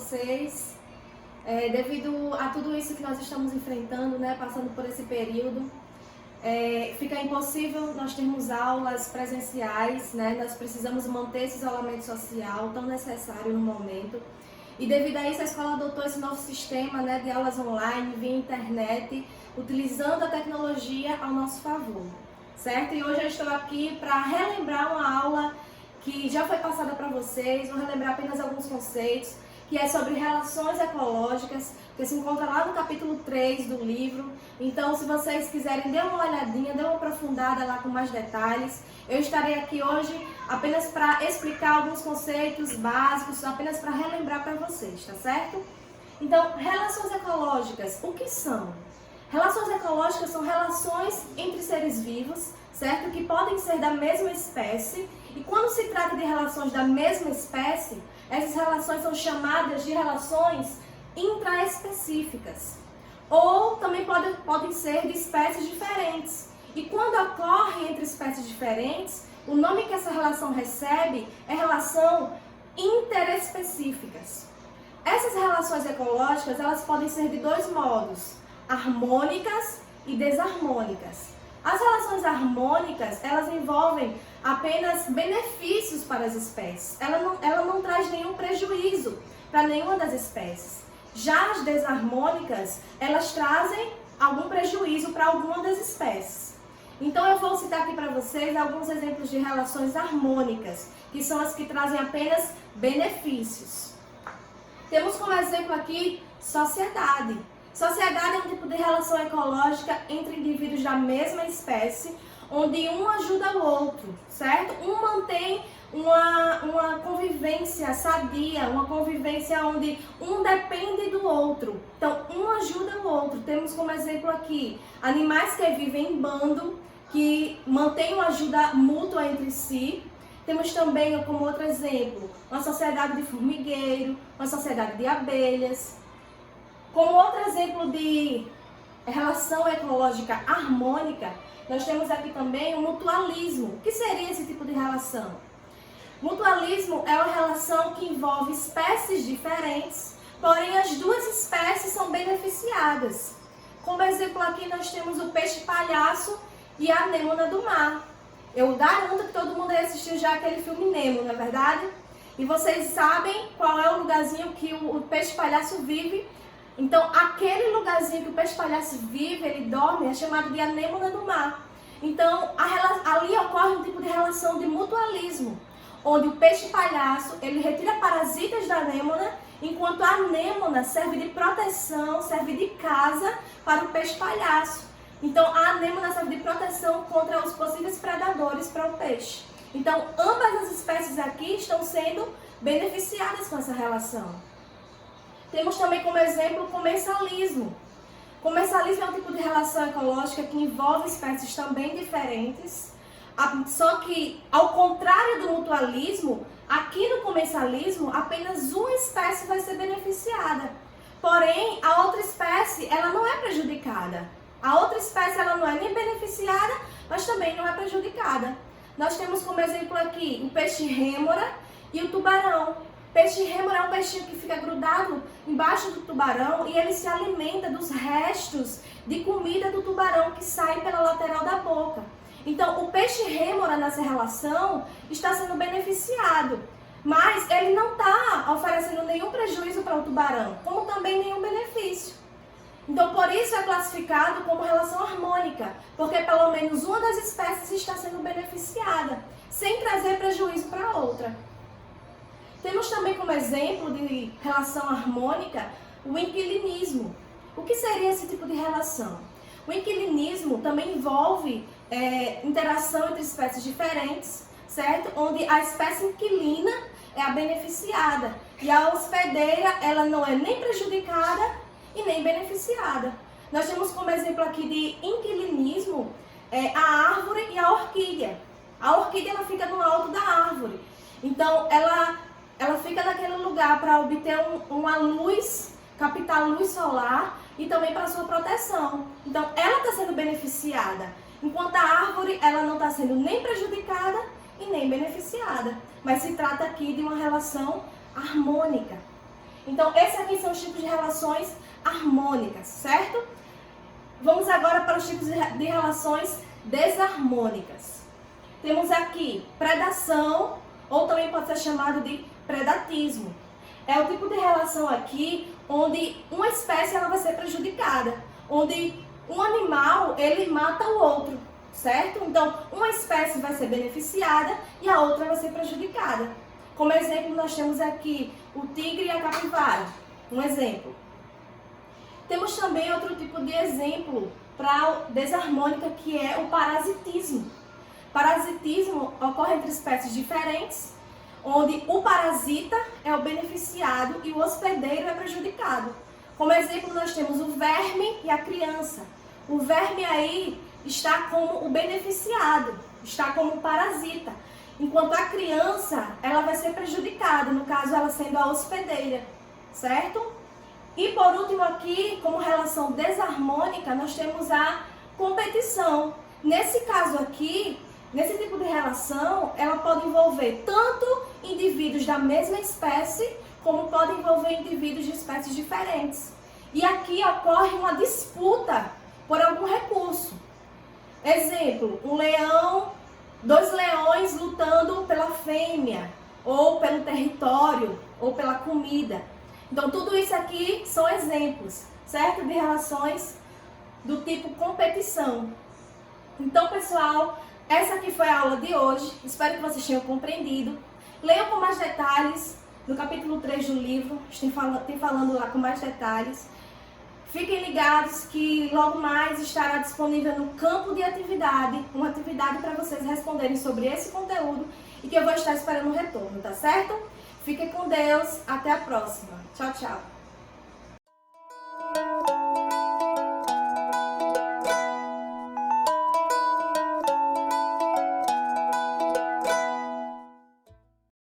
vocês. Devido a tudo isso que nós estamos enfrentando, né, passando por esse período, fica impossível nós termos aulas presenciais, né? Nós precisamos manter esse isolamento social tão necessário no momento. E devido a isso, a escola adotou esse novo sistema, né, de aulas online, via internet, utilizando a tecnologia ao nosso favor, certo? E hoje eu estou aqui para relembrar uma aula que já foi passada para vocês, vou relembrar apenas alguns conceitos, que é sobre relações ecológicas, que se encontra lá no capítulo 3 do livro. Então, se vocês quiserem, dê uma olhadinha, dê uma aprofundada lá com mais detalhes. Eu estarei aqui hoje apenas para explicar alguns conceitos básicos, apenas para relembrar para vocês, tá certo? Então, relações ecológicas, o que são? Relações ecológicas são relações entre seres vivos, certo? Que podem ser da mesma espécie. E quando se trata de relações da mesma espécie, essas relações são chamadas de relações intraespecíficas. Ou também podem ser de espécies diferentes. E quando ocorre entre espécies diferentes, o nome que essa relação recebe é relação interespecíficas. Essas relações ecológicas, elas podem ser de dois modos: harmônicas e desarmônicas. As relações harmônicas, elas envolvem apenas benefícios para as espécies. Ela não traz nenhum prejuízo para nenhuma das espécies. Já as desarmônicas, elas trazem algum prejuízo para alguma das espécies. Então eu vou citar aqui para vocês alguns exemplos de relações harmônicas, que são as que trazem apenas benefícios. Temos como exemplo aqui sociedade. Sociedade é um tipo de relação ecológica entre indivíduos da mesma espécie, onde um ajuda o outro, certo? Um mantém uma convivência sadia, uma convivência onde um depende do outro. Então, um ajuda o outro. Temos como exemplo aqui animais que vivem em bando, que mantêm uma ajuda mútua entre si. Temos também, como outro exemplo, uma sociedade de formigueiro, uma sociedade de abelhas. Como outro exemplo de relação ecológica harmônica, nós temos aqui também o mutualismo. O que seria esse tipo de relação? Mutualismo é uma relação que envolve espécies diferentes, porém as duas espécies são beneficiadas. Como exemplo aqui nós temos o peixe-palhaço e a anêmona do mar. Eu garanto que todo mundo aí assistiu já aquele filme Nemo, não é verdade? E vocês sabem qual é o lugarzinho que o peixe-palhaço vive. Então, aquele lugarzinho que o peixe-palhaço vive, ele dorme, é chamado de anêmona do mar. Então, ali ocorre um tipo de relação de mutualismo, onde o peixe-palhaço, ele retira parasitas da anêmona, enquanto a anêmona serve de proteção, serve de casa para o peixe-palhaço. Então, a anêmona serve de proteção contra os possíveis predadores para o peixe. Então, ambas as espécies aqui estão sendo beneficiadas com essa relação. Temos também como exemplo o comensalismo. Comensalismo é um tipo de relação ecológica que envolve espécies também diferentes, só que, ao contrário do mutualismo, aqui no comensalismo, apenas uma espécie vai ser beneficiada. Porém, a outra espécie, ela não é prejudicada. A outra espécie, ela não é nem beneficiada, mas também não é prejudicada. Nós temos como exemplo aqui o peixe-rêmora e o tubarão. Peixe-rêmora é um peixinho que fica grudado embaixo do tubarão e ele se alimenta dos restos de comida do tubarão que sai pela lateral da boca. Então, o peixe-rêmora nessa relação está sendo beneficiado, mas ele não está oferecendo nenhum prejuízo para o tubarão, como também nenhum benefício. Então, por isso é classificado como relação harmônica, porque pelo menos uma das espécies está sendo beneficiada, sem trazer prejuízo para a outra. Temos também como exemplo de relação harmônica o inquilinismo. O que seria esse tipo de relação? O inquilinismo também envolve interação entre espécies diferentes, certo? Onde a espécie inquilina é a beneficiada e a hospedeira ela não é nem prejudicada e nem beneficiada. Nós temos como exemplo aqui de inquilinismo a árvore e a orquídea. A orquídea ela fica no alto da árvore, então ela fica naquele lugar para obter uma luz, captar luz solar e também para sua proteção. Então, ela está sendo beneficiada, enquanto a árvore ela não está sendo nem prejudicada e nem beneficiada. Mas se trata aqui de uma relação harmônica. Então, esses aqui são os tipos de relações harmônicas, certo? Vamos agora para os tipos de relações desarmônicas. Temos aqui predação, ou também pode ser chamado de predatismo. É o tipo de relação aqui onde uma espécie ela vai ser prejudicada, onde um animal ele mata o outro, certo? Então, uma espécie vai ser beneficiada e a outra vai ser prejudicada. Como exemplo, nós temos aqui o tigre e a capivara. Um exemplo. Temos também outro tipo de exemplo para desarmônica, que é o parasitismo. Parasitismo ocorre entre espécies diferentes, onde o parasita é o beneficiado e o hospedeiro é prejudicado. Como exemplo, nós temos o verme e a criança. O verme aí está como o beneficiado, está como o parasita, enquanto a criança ela vai ser prejudicada, no caso ela sendo a hospedeira, certo? E por último aqui, como relação desarmônica, nós temos a competição. Nesse caso aqui, nesse tipo de relação, ela pode envolver tanto indivíduos da mesma espécie, como pode envolver indivíduos de espécies diferentes. E aqui ocorre uma disputa por algum recurso. Exemplo, dois leões lutando pela fêmea, ou pelo território, ou pela comida. Então, tudo isso aqui são exemplos, certo? De relações do tipo competição. Então, pessoal, essa aqui foi a aula de hoje. Espero que vocês tenham compreendido. Leiam com mais detalhes no capítulo 3 do livro. Tem falando lá com mais detalhes. Fiquem ligados que logo mais estará disponível no campo de atividade, uma atividade para vocês responderem sobre esse conteúdo e que eu vou estar esperando o retorno, tá certo? Fiquem com Deus, até a próxima. Tchau, tchau.